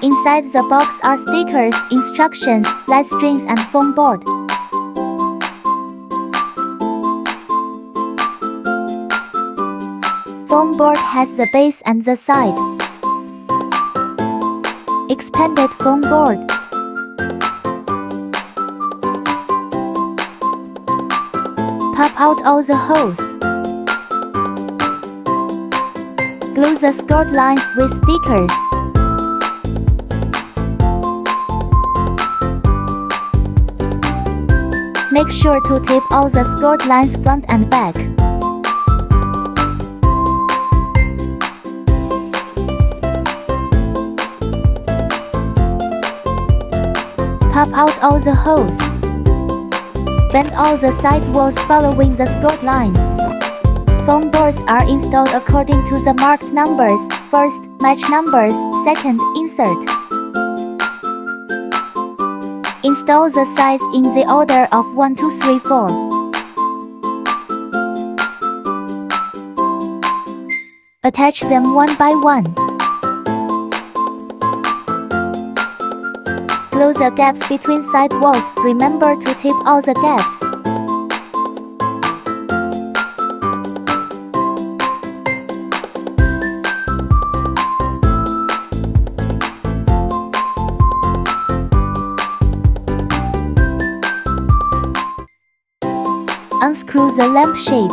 Inside the box are stickers, instructions, light strings and foam board. Foam board has the base and the side. Expanded foam board. Pop out all the holes. Glue the skirt lines with stickers. Make sure to tape all the skirt lines front and back. Pop out all the holes. Bend all the side walls following the skirt lines. Foam boards are installed according to the marked numbers. First, match numbers. Second, insert. Install the sides in the order of 1, 2, 3, 4. Attach them one by one. Close the gaps between side walls. Remember to tape all the gaps. Unscrew the lampshade.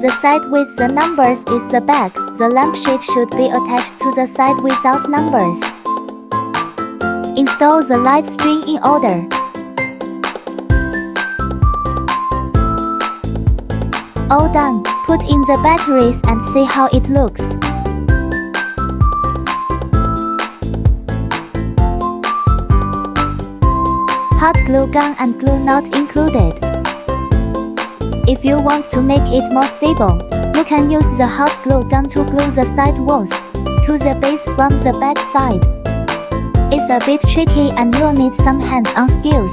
The side with the numbers is the back. The lampshade should be attached to the side without numbers. Install the light string in order. All done. Put in the batteries and see how it looks. Hot glue gun and glue not included. If you want to make it more stable, you can use the hot glue gun to glue the side walls to the base from the back side. It's a bit tricky and you'll need some hands-on skills.